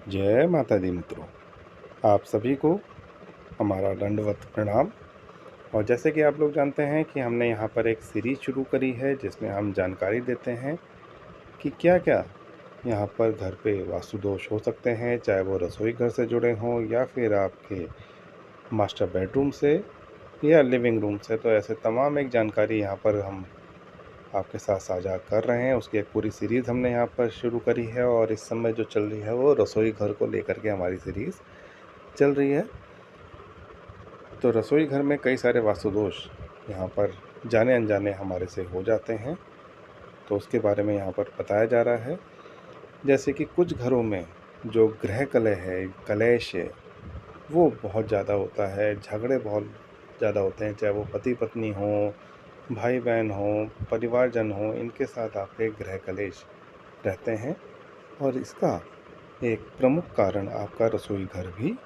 जय माता दी मित्रों, आप सभी को हमारा दंडवत प्रणाम। और जैसे कि आप लोग जानते हैं कि हमने यहाँ पर एक सीरीज़ शुरू करी है जिसमें हम जानकारी देते हैं कि क्या-क्या यहाँ पर घर पे वास्तु दोष हो सकते हैं, चाहे वो रसोई घर से जुड़े हों या फिर आपके मास्टर बेडरूम से या लिविंग रूम से। तो ऐसे तमाम एक जानकारी यहाँ पर हम आपके साथ साझा कर रहे हैं। उसकी एक पूरी सीरीज़ हमने यहाँ पर शुरू करी है और इस समय जो चल रही है वो रसोई घर को लेकर के हमारी सीरीज़ चल रही है। तो रसोई घर में कई सारे वास्तु दोष यहाँ पर जाने अनजाने हमारे से हो जाते हैं, तो उसके बारे में यहाँ पर बताया जा रहा है। जैसे कि कुछ घरों में जो गृह कलह है, कलेश है, वो बहुत ज़्यादा होता है, झगड़े बहुत ज़्यादा होते हैं, चाहे वो पति-पत्नी हों, भाई-बहन हों, परिवारजन हों, इनके साथ आपके गृह कलेश रहते हैं और इसका एक प्रमुख कारण आपका रसोई घर भी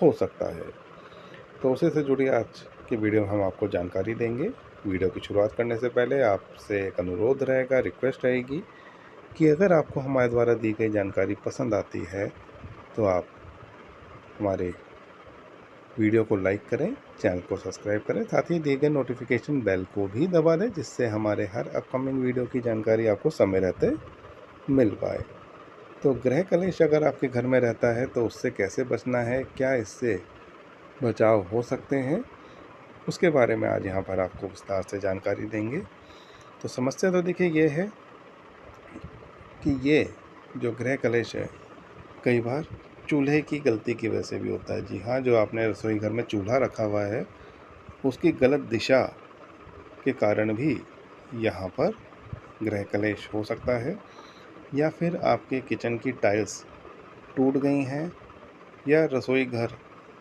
हो सकता है। तो उसी से जुड़ी आज की वीडियो में हम आपको जानकारी देंगे। वीडियो की शुरुआत करने से पहले आपसे एक अनुरोध रहेगा, रिक्वेस्ट रहेगी कि अगर आपको हमारे द्वारा दी गई जानकारी पसंद आती है, तो आप हमारे वीडियो को लाइक करें, चैनल को सब्सक्राइब करें, साथ ही दिए गए नोटिफिकेशन बेल को भी दबा दें, जिससे हमारे हर अपकमिंग वीडियो की जानकारी आपको समय रहते मिल पाए। तो गृह कलेश अगर आपके घर में रहता है तो उससे कैसे बचना है, क्या इससे बचाव हो सकते हैं, उसके बारे में आज यहाँ पर आपको विस्तार से जानकारी देंगे। तो समस्या तो देखिए ये है कि ये जो गृह कलेश है, कई बार चूल्हे की गलती की वजह से भी होता है। जी हाँ, जो आपने रसोई घर में चूल्हा रखा हुआ है, उसकी गलत दिशा के कारण भी यहाँ पर गृह कलेश हो सकता है। या फिर आपके किचन की टाइल्स टूट गई हैं, या रसोई घर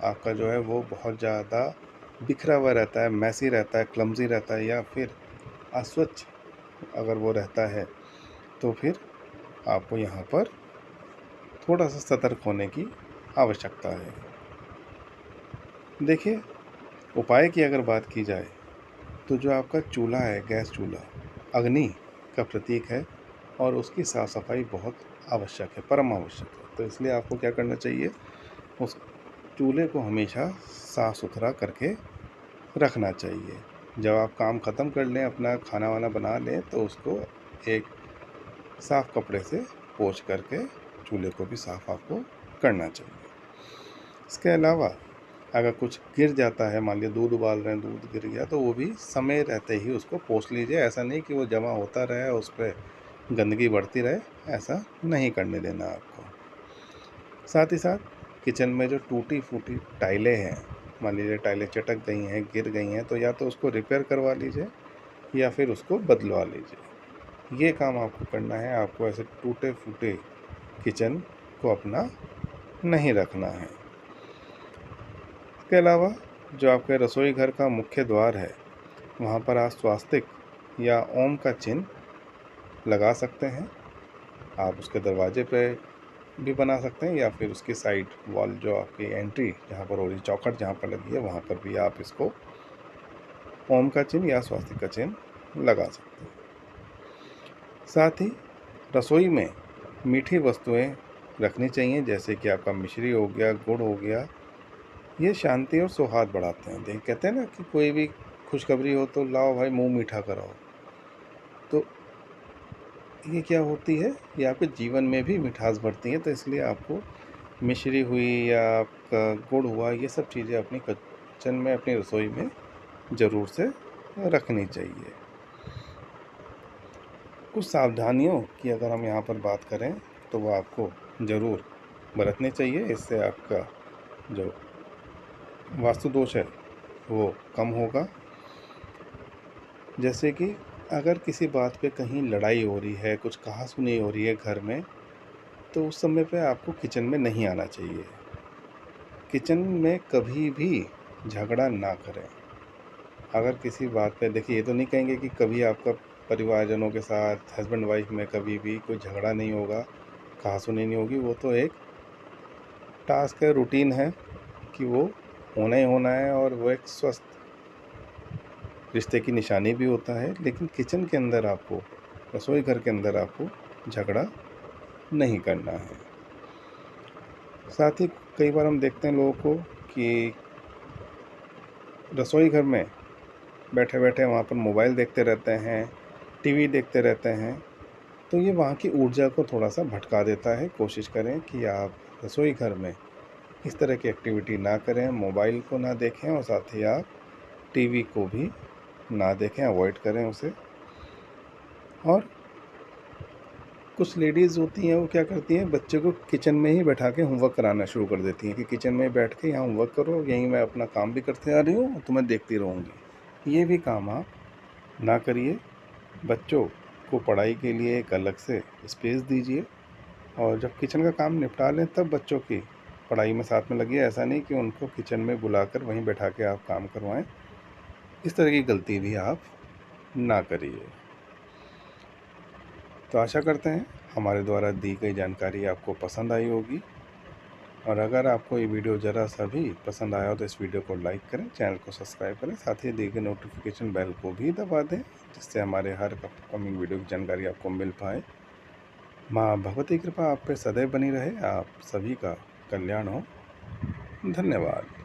आपका जो है वो बहुत ज़्यादा बिखरा हुआ रहता है, मैसी रहता है, क्लमज़ी रहता है, या फिर अस्वच्छ अगर वो रहता है, तो फिर आपको यहाँ पर थोड़ा-सा सतर्क होने की आवश्यकता है। देखिए, उपाय की अगर बात की जाए, तो जो आपका चूल्हा है, गैस चूल्हा, अग्नि का प्रतीक है और उसकी साफ़-सफ़ाई बहुत आवश्यक है, परम आवश्यक है। तो इसलिए आपको क्या करना चाहिए, उस चूल्हे को हमेशा साफ़-सुथरा करके रखना चाहिए। जब आप काम ख़त्म कर लें, अपना खाना-वाना बना लें, तो उसको एक साफ़ कपड़े से पोंछ करके चूल्हे को भी साफ़ आपको करना चाहिए। इसके अलावा अगर कुछ गिर जाता है, मान लीजिए दूध उबाल रहे हैं, दूध गिर गया, तो वो भी समय रहते ही उसको पोंछ लीजिए। ऐसा नहीं कि वो जमा होता रहे, उस पे गंदगी बढ़ती रहे, ऐसा नहीं करने देना आपको। साथ ही साथ किचन में जो टूटी-फूटी टाइलें हैं, मान लीजिए टाइलें चटक गई हैं, गिर गई हैं, तो या तो उसको रिपेयर करवा लीजिए या फिर उसको बदलवा लीजिए। ये काम आपको करना है, आपको ऐसे टूटे-फूटे किचन को अपना नहीं रखना है। इसके अलावा जो आपके रसोई घर का मुख्य द्वार है, वहाँ पर आप स्वास्तिक या ओम का चिन्ह लगा सकते हैं। आप उसके दरवाजे पे भी बना सकते हैं या फिर उसकी साइड वॉल, जो आपकी एंट्री जहाँ पर हो रही, चौखट जहाँ पर लगी है, वहाँ पर भी आप इसको ओम का चिन्ह या स्वास्तिक का चिन्ह लगा सकते हैं। साथ ही रसोई में मीठी वस्तुएं रखनी चाहिए, जैसे कि आपका मिश्री हो गया, गुड़ हो गया। ये शांति और सौहार्द बढ़ाते हैं। देख, कहते हैं ना कि कोई भी खुशखबरी हो तो लाओ भाई मुंह मीठा कराओ। तो ये क्या होती है, ये आपके जीवन में भी मिठास बढ़ती है। तो इसलिए आपको मिश्री हुई या आपका गुड़ हुआ, ये सब चीज़ें अपनी किचन में, अपनी रसोई में ज़रूर से रखनी चाहिए। कुछ सावधानियों की अगर हम यहाँ पर बात करें, तो वो आपको ज़रूर बरतनी चाहिए। इससे आपका जो वास्तु दोष है वो कम होगा। जैसे कि अगर किसी बात पे कहीं लड़ाई हो रही है, कुछ कहा-सुनी हो रही है घर में, तो उस समय पे आपको किचन में नहीं आना चाहिए। किचन में कभी भी झगड़ा ना करें। अगर किसी बात पे, देखिए, ये तो नहीं कहेंगे कि कभी आपका परिवारजनों के साथ, हस्बैंड वाइफ में कभी भी कोई झगड़ा नहीं होगा, कहा-सुनी नहीं होगी। वो तो एक टास्क है, रूटीन है कि वो होना ही होना है और वो एक स्वस्थ रिश्ते की निशानी भी होता है। लेकिन किचन के अंदर आपको, रसोई घर के अंदर आपको झगड़ा नहीं करना है। साथ ही कई बार हम देखते हैं लोगों को कि रसोई घर में बैठे-बैठे वहाँ पर मोबाइल देखते रहते हैं, टीवी देखते रहते हैं, तो ये वहाँ की ऊर्जा को थोड़ा-सा भटका देता है। कोशिश करें कि आप रसोई घर में इस तरह की एक्टिविटी ना करें, मोबाइल को ना देखें और साथ ही आप टीवी को भी ना देखें, अवॉइड करें उसे। और कुछ लेडीज़ होती हैं, वो क्या करती हैं, बच्चे को किचन में ही बैठा के होमवर्क कराना शुरू कर देती हैं कि किचन में बैठ के यहाँ होमवर्क करो, यहीं मैं अपना काम भी करते आ रही हूँ, तुम्हें देखती रहूँगी। ये भी काम आप ना करिए। बच्चों को पढ़ाई के लिए एक अलग से स्पेस दीजिए और जब किचन का काम निपटा लें तब बच्चों की पढ़ाई में साथ में लगिए। ऐसा नहीं कि उनको किचन में बुलाकर वहीं बैठा के आप काम करवाएं। इस तरह की गलती भी आप ना करिए। तो आशा करते हैं हमारे द्वारा दी गई जानकारी आपको पसंद आई होगी, और अगर आपको ये वीडियो ज़रा सा भी पसंद आया हो तो इस वीडियो को लाइक करें, चैनल को सब्सक्राइब करें, साथ ही दी गई नोटिफिकेशन बेल को भी दबा दें, जिससे हमारे हर अपकमिंग वीडियो की जानकारी आपको मिल पाए। माँ भगवती कृपा आप पे सदैव बनी रहे। आप सभी का कल्याण हो। धन्यवाद।